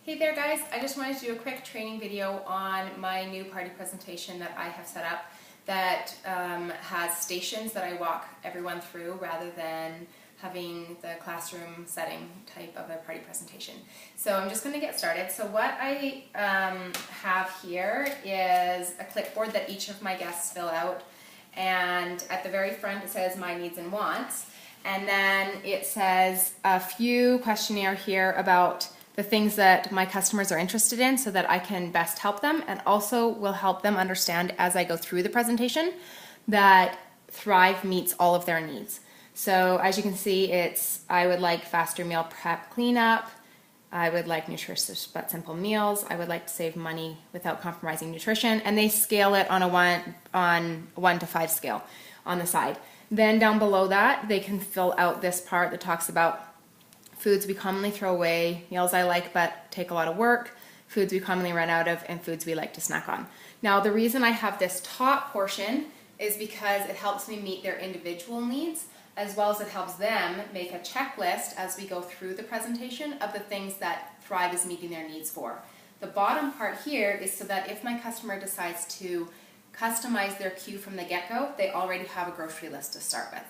Hey there guys, I just wanted to do a quick training video on my new party presentation that I have set up that has stations that I walk everyone through rather than having the classroom setting type of a party presentation. So I'm just going to get started. So what I have here is a clipboard that each of my guests fill out, and at the very front it says my needs and wants, and then it says a few questionnaire here about the things that my customers are interested in so that I can best help them, and also will help them understand as I go through the presentation that Thrive meets all of their needs. So as you can see, I would like faster meal prep cleanup, I would like nutritious but simple meals, I would like to save money without compromising nutrition, and they scale it on a 1 to 5 scale on the side. Then down below that, they can fill out this part that talks about foods we commonly throw away, meals I like but take a lot of work, foods we commonly run out of, and foods we like to snack on. Now the reason I have this top portion is because it helps me meet their individual needs, as well as it helps them make a checklist as we go through the presentation of the things that Thrive is meeting their needs for. The bottom part here is so that if my customer decides to customize their queue from the get-go, they already have a grocery list to start with.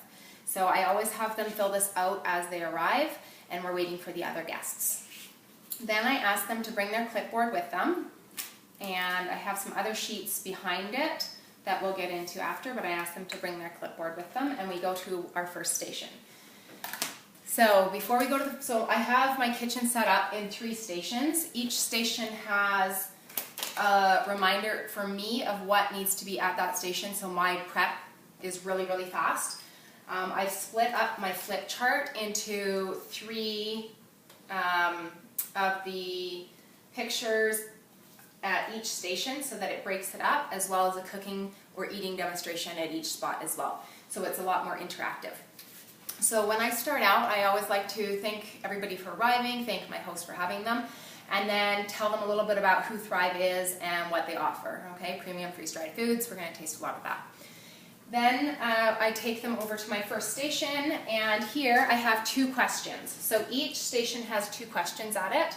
So I always have them fill this out as they arrive, and we're waiting for the other guests. Then I ask them to bring their clipboard with them, and I have some other sheets behind it that we'll get into after, but I ask them to bring their clipboard with them, and we go to our first station. So before we go to so I have my kitchen set up in 3 stations. Each station has a reminder for me of what needs to be at that station, so my prep is really, really fast. I've split up my flip chart into 3 of the pictures at each station so that it breaks it up, as well as a cooking or eating demonstration at each spot as well. So it's a lot more interactive. So when I start out, I always like to thank everybody for arriving, thank my host for having them, and then tell them a little bit about who Thrive is and what they offer. Okay, premium freeze-dried foods, we're going to taste a lot of that. Then I take them over to my first station, and here I have 2 questions. So each station has 2 questions at it,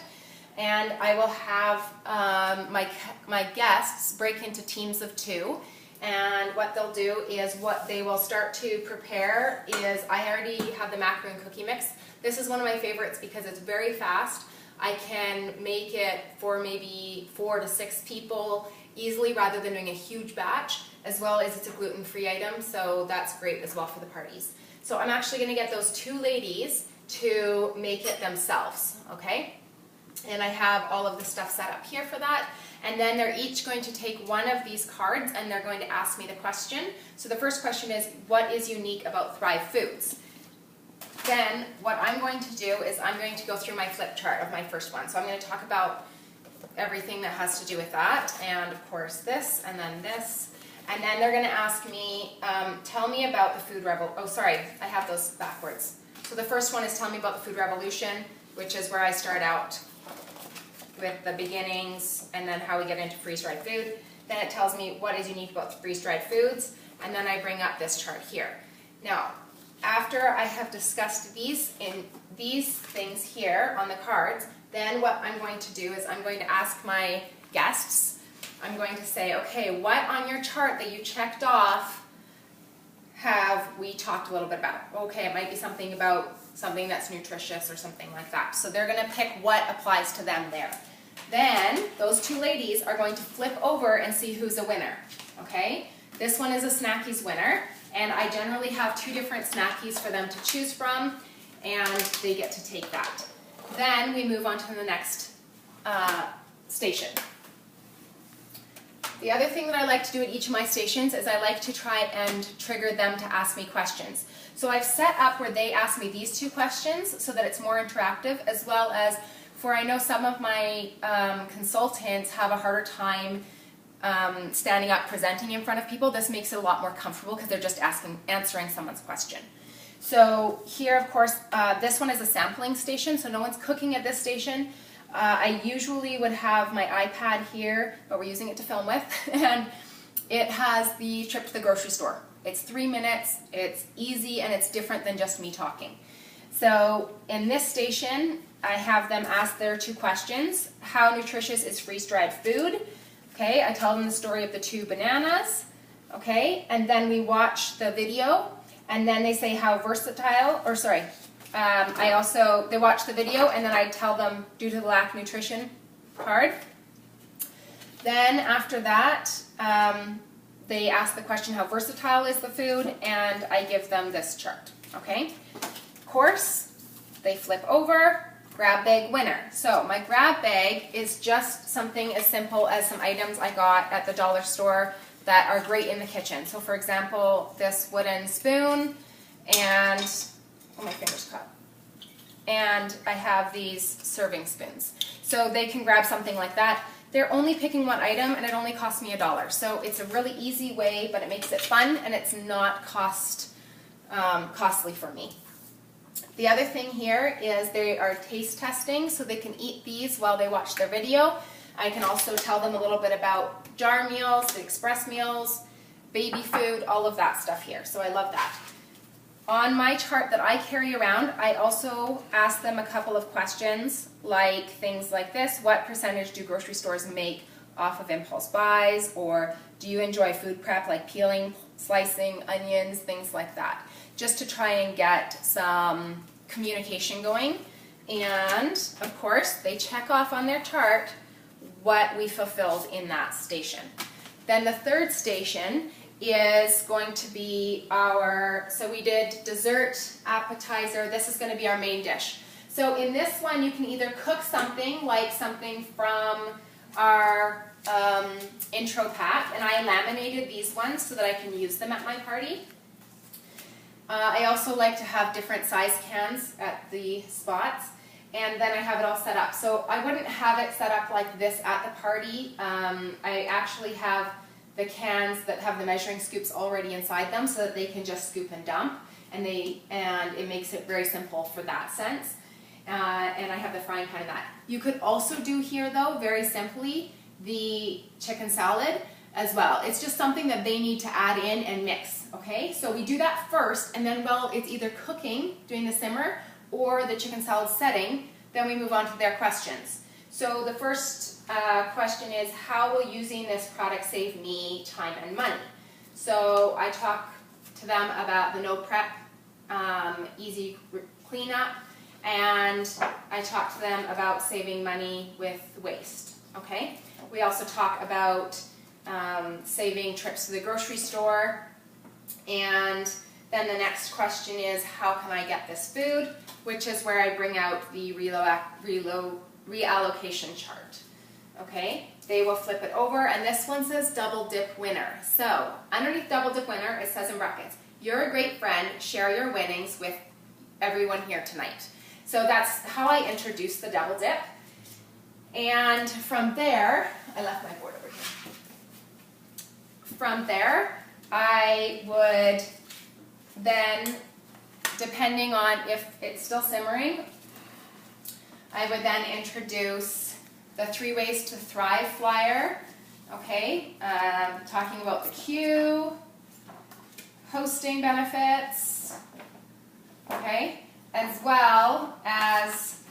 and I will have my guests break into teams of 2, and what they'll do is what they will start to prepare is, I already have the macaroon cookie mix. This is one of my favorites because it's very fast. I can make it for maybe 4 to 6 people easily rather than doing a huge batch, as well as it's a gluten-free item, so that's great as well for the parties. So I'm actually going to get those 2 ladies to make it themselves, okay? And I have all of the stuff set up here for that, and then they're each going to take one of these cards and they're going to ask me the question. So the first question is, what is unique about Thrive Foods? Then what I'm going to do is I'm going to go through my flip chart of my first one. So I'm going to talk about everything that has to do with that, and of course this, and then this, and then they're going to ask me, tell me about the food revolution. Oh, sorry, I have those backwards. So the first one is tell me about the food revolution, which is where I start out with the beginnings and then how we get into freeze-dried food. Then it tells me what is unique about freeze-dried foods, and then I bring up this chart here. Now, after I have discussed these things here on the cards, then what I'm going to do is I'm going to ask my guests, I'm going to say, okay, what on your chart that you checked off have we talked a little bit about? Okay, it might be something about something that's nutritious or something like that. So they're going to pick what applies to them there. Then those 2 ladies are going to flip over and see who's a winner. Okay, this one is a Snackies winner, and I generally have 2 different Snackies for them to choose from, and they get to take that. Then we move on to the next station. The other thing that I like to do at each of my stations is I like to try and trigger them to ask me questions. So I've set up where they ask me these 2 questions so that it's more interactive, as well as for I know some of my consultants have a harder time standing up presenting in front of people. This makes it a lot more comfortable because they're just answering someone's question. So here, of course, this one is a sampling station, so no one's cooking at this station. I usually would have my iPad here, but we're using it to film with, and it has the trip to the grocery store. It's 3 minutes, it's easy, and it's different than just me talking. So in this station, I have them ask their 2 questions. How nutritious is freeze-dried food? Okay, I tell them the story of the 2 bananas. Okay, and then we watch the video, and then they say how versatile, or sorry, they watch the video, and then I tell them due to the lack of nutrition part. Then after that, they ask the question how versatile is the food, and I give them this chart. Okay, course, they flip over, grab bag winner. So my grab bag is just something as simple as some items I got at the dollar store that are great in the kitchen. So for example, this wooden spoon, and, oh, my finger's caught. And I have these serving spoons. So they can grab something like that. They're only picking 1 item, and it only costs me $1. So it's a really easy way, but it makes it fun, and it's not costly for me. The other thing here is they are taste testing, so they can eat these while they watch their video. I can also tell them a little bit about jar meals, the express meals, baby food, all of that stuff here. So I love that. On my chart that I carry around, I also ask them a couple of questions, like things like this: what percentage do grocery stores make off of impulse buys? Or do you enjoy food prep, like peeling, slicing onions, things like that, just to try and get some communication going. And of course, they check off on their chart what we fulfilled in that station. Then the 3rd station is going to be so we did dessert, appetizer, this is going to be our main dish. So in this one, you can either cook something like something from our intro pack, and I laminated these ones so that I can use them at my party. I also like to have different size cans at the spots, and then I have it all set up. So I wouldn't have it set up like this at the party. I actually have the cans that have the measuring scoops already inside them so that they can just scoop and dump, and it makes it very simple for that sense. And I have the frying pan in that. You could also do here, though, very simply, the chicken salad as well. It's just something that they need to add in and mix, okay? So we do that first, and then while it's either cooking, doing the simmer, or the chicken salad setting, then we move on to their questions. So the first question is, how will using this product save me time and money? So I talk to them about the no prep, easy cleanup, and I talk to them about saving money with waste, okay? We also talk about saving trips to the grocery store, and then the next question is, how can I get this food? Which is where I bring out the reallocation chart. Okay, they will flip it over, and this one says double dip winner. So underneath double dip winner, it says in brackets, you're a great friend, share your winnings with everyone here tonight. So that's how I introduce the double dip. And from there, I left my board over here. From there, I would then, depending on if it's still simmering, I would then introduce the 3 Ways to Thrive flyer, okay, talking about the queue, hosting benefits, okay, as well as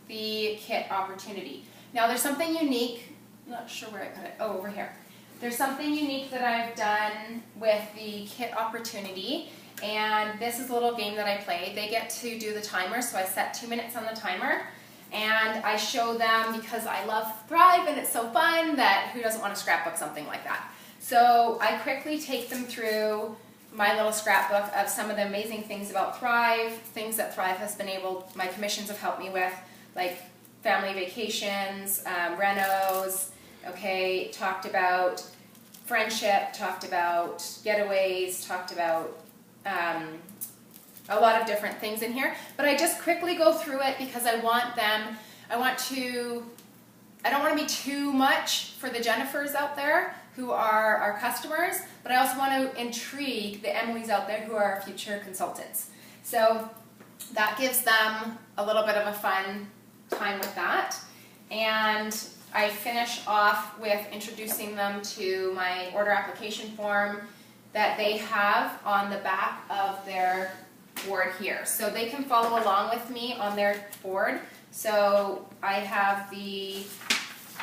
the kit opportunity. Now there's something unique, I'm not sure where I put it, oh, over here. There's something unique that I've done with the kit opportunity, and this is a little game that I play. They get to do the timer, so I set 2 minutes on the timer, and I show them, because I love Thrive and it's so fun, that who doesn't want to scrapbook something like that. So I quickly take them through my little scrapbook of some of the amazing things about Thrive, things that Thrive has been able, my commissions have helped me with, like family vacations, renos, okay, talked about friendship, talked about getaways, talked about a lot of different things in here. But I just quickly go through it because I don't want to be too much for the Jennifers out there who are our customers, but I also want to intrigue the Emilys out there who are our future consultants. So that gives them a little bit of a fun time with that. And I finish off with introducing them to my order application form that they have on the back of their board here. So they can follow along with me on their board So I have the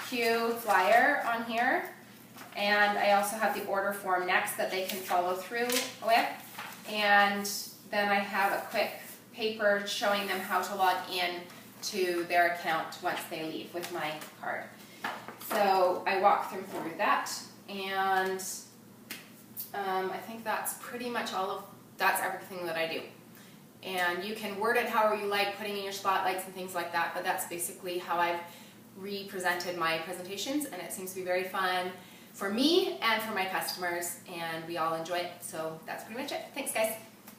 Q flyer on here, and I also have the order form next that they can follow through with, and then I have a quick paper showing them how to log in to their account once they leave with my card. So I walk them through that, and I think that's pretty much that's everything that I do. And you can word it however you like, putting in your spotlights and things like that, but that's basically how I've represented my presentations, and it seems to be very fun for me and for my customers, and we all enjoy it. So that's pretty much it. Thanks, guys.